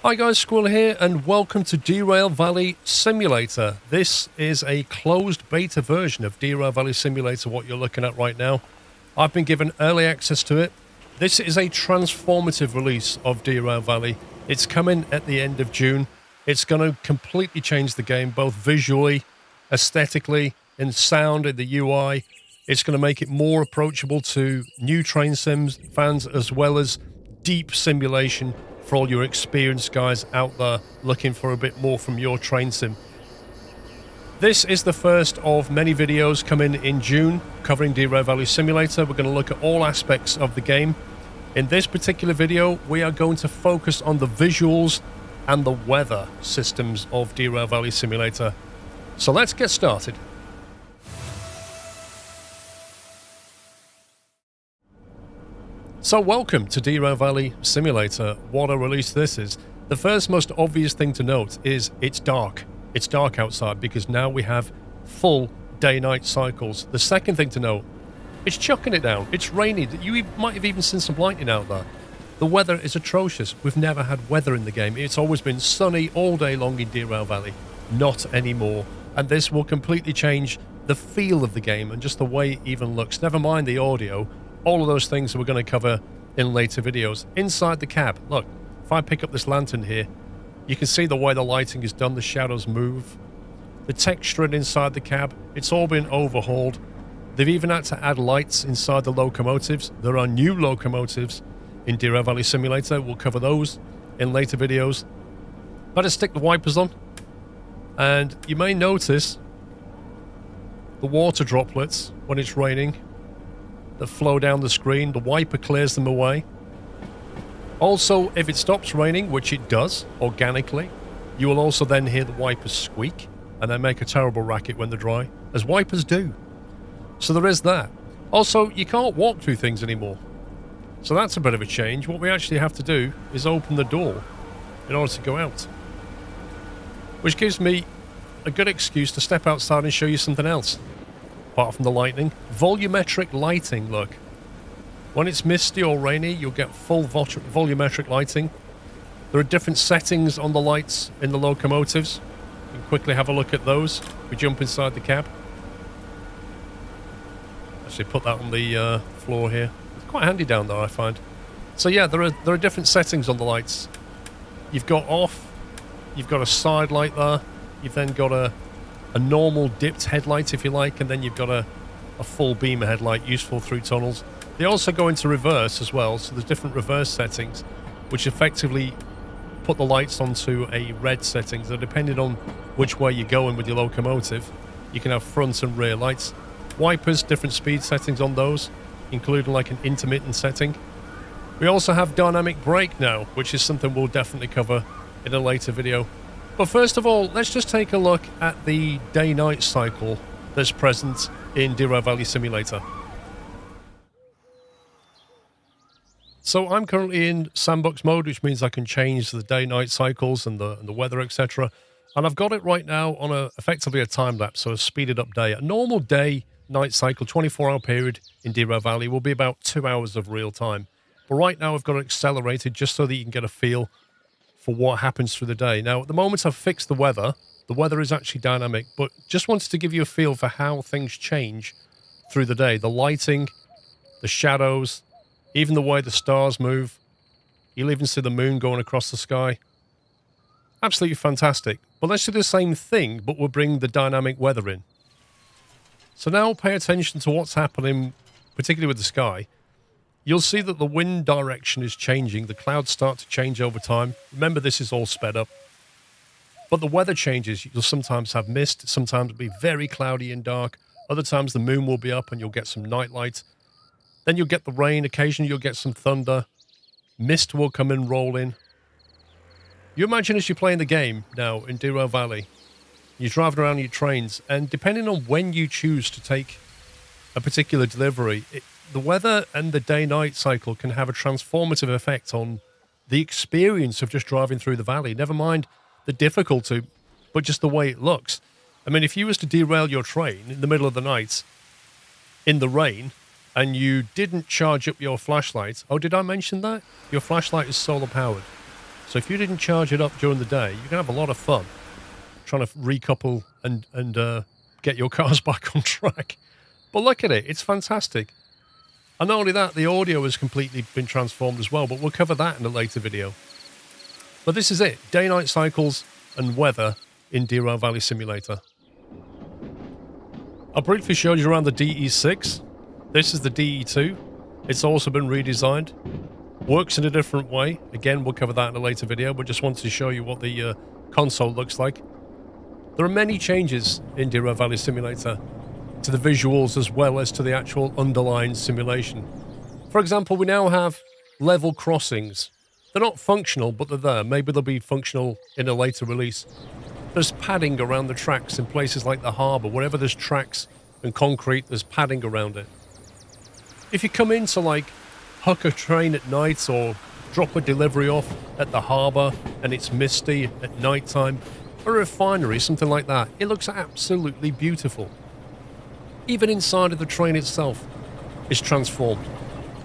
Hi guys, Squirrel here and welcome to Derail Valley Simulator. This is a closed beta version of Derail Valley Simulator, what you're looking at right now. I've been given early access to it. This is a transformative release of Derail Valley. It's coming at the end of June. It's going to completely change the game, both visually, aesthetically, in sound, in the UI. It's going to make it more approachable to new train sims fans, as well as deep simulation for all your experienced guys out there looking for a bit more from your train sim. This is the first of many videos coming in June covering Derail Valley Simulator. We're going to look at all aspects of the game. In this particular video, we are going to focus on the visuals and the weather systems of Derail Valley Simulator. So let's get started. So welcome to Derail Valley Simulator. What a release this is. The first most obvious thing to note is it's dark. It's dark outside because now we have full day-night cycles. The second thing to note, it's chucking it down. It's rainy. You might have even seen some lightning out there. The weather is atrocious. We've never had weather in the game. It's always been sunny all day long in Derail Valley. Not anymore. And this will completely change the feel of the game and just the way it even looks. Never mind the audio. All of those things we're going to cover in later videos. Inside the cab, look, if I pick up this lantern here, you can see the way the lighting is done, the shadows move. The texturing inside the cab, it's all been overhauled. They've even had to add lights inside the locomotives. There are new locomotives in Derail Valley Simulator. We'll cover those in later videos. Better stick the wipers on. And you may notice the water droplets when it's raining that flow down the screen. The wiper clears them away. Also, if it stops raining, which it does organically, you will also then hear the wipers squeak and they make a terrible racket when they're dry, as wipers do. So there is that. Also, you can't walk through things anymore. So that's a bit of a change. What we actually have to do is open the door in order to go out. Which gives me a good excuse to step outside and show you something else. Apart from the lightning, volumetric lighting, look. When it's misty or rainy, you'll get full volumetric lighting. There are different settings on the lights in the locomotives. You can quickly have a look at those. We jump inside the cab. Actually put that on the floor here. It's quite handy down there, I find. So yeah, there are different settings on the lights. You've got off, you've got a side light there, you've then got a normal dipped headlight, if you like, and then you've got a full beam headlight useful through tunnels. They also go into reverse as well, so there's different reverse settings which effectively put the lights onto a red setting. So depending on which way you're going with your locomotive, you can have front and rear lights. Wipers, different speed settings on those, including like an intermittent setting. We also have dynamic brake now, which is something we'll definitely cover in a later video. But first of all, let's just take a look at the day-night cycle that's present in Derail Valley Simulator. So I'm currently in sandbox mode, which means I can change the day-night cycles and the weather, etc. And I've got it right now on effectively a time-lapse, so a speeded up day. A normal day-night cycle, 24-hour period in Derail Valley will be about 2 hours of real time. But right now I've got it accelerated just so that you can get a feel for what happens through the day. Now, at the moment I've fixed the weather is actually dynamic, but just wanted to give you a feel for how things change through the day. The lighting, the shadows, even the way the stars move. You'll even see the moon going across the sky. Absolutely fantastic. But let's do the same thing, but we'll bring the dynamic weather in. So now pay attention to what's happening, particularly with the sky. You'll see that the wind direction is changing. The clouds start to change over time. Remember, this is all sped up. But the weather changes. You'll sometimes have mist. Sometimes it'll be very cloudy and dark. Other times the moon will be up and you'll get some night light. Then you'll get the rain. Occasionally you'll get some thunder. Mist will come and roll in. You imagine as you're playing the game now in Derail Valley, you're driving around your trains, and depending on when you choose to take a particular delivery, the weather and the day-night cycle can have a transformative effect on the experience of just driving through the valley. Never mind the difficulty, but just the way it looks. I mean, if you was to derail your train in the middle of the night in the rain and you didn't charge up your flashlight, oh, did I mention that? Your flashlight is solar powered. So if you didn't charge it up during the day, you can have a lot of fun trying to recouple and get your cars back on track. But look at it, it's fantastic. And not only that, the audio has completely been transformed as well, but we'll cover that in a later video. But this is it, day-night cycles and weather in Derail Valley Simulator. I briefly showed you around the DE6. This is the DE2. It's also been redesigned. Works in a different way. Again, we'll cover that in a later video, but just wanted to show you what the console looks like. There are many changes in Derail Valley Simulator to the visuals as well as to the actual underlying simulation. For example, we now have level crossings. They're not functional, but they're there. Maybe they'll be functional in a later release. There's padding around the tracks in places like the harbour. Wherever there's tracks and concrete, there's padding around it. If you come in to like hook a train at night or drop a delivery off at the harbour and it's misty at night time, or a refinery, something like that, it looks absolutely beautiful. Even inside of the train itself is transformed.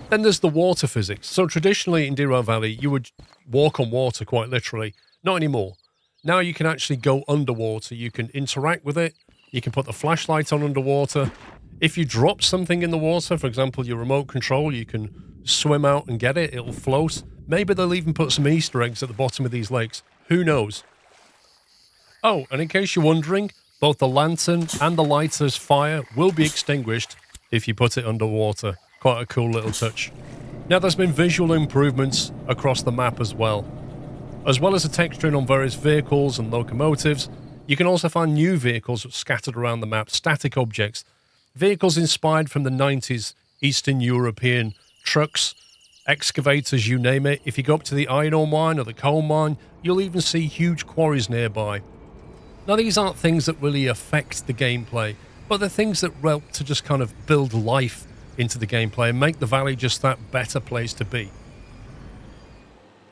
Then there's the water physics. So traditionally in Derail Valley, you would walk on water quite literally. Not anymore. Now you can actually go underwater. You can interact with it. You can put the flashlight on underwater. If you drop something in the water, for example, your remote control, you can swim out and get it. It'll float. Maybe they'll even put some Easter eggs at the bottom of these lakes. Who knows? Oh, and in case you're wondering, both the lantern and the lighter's fire will be extinguished if you put it underwater. Quite a cool little touch. Now, there's been visual improvements across the map as well. As well as the texturing on various vehicles and locomotives, you can also find new vehicles scattered around the map, static objects. Vehicles inspired from the 90s Eastern European trucks, excavators, you name it. If you go up to the iron ore mine or the coal mine, you'll even see huge quarries nearby. Now, these aren't things that really affect the gameplay, but they're things that help to just kind of build life into the gameplay and make the valley just that better place to be.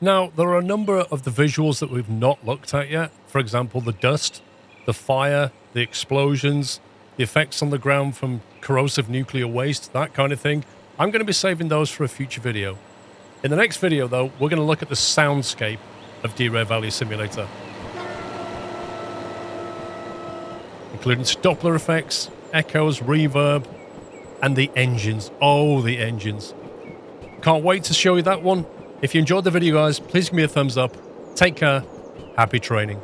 Now, there are a number of the visuals that we've not looked at yet. For example, the dust, the fire, the explosions, the effects on the ground from corrosive nuclear waste, that kind of thing. I'm going to be saving those for a future video. In the next video, though, we're going to look at the soundscape of Derail Valley Simulator, including Doppler effects, echoes, reverb, and the engines. Oh, the engines. Can't wait to show you that one. If you enjoyed the video, guys, please give me a thumbs up. Take care. Happy training.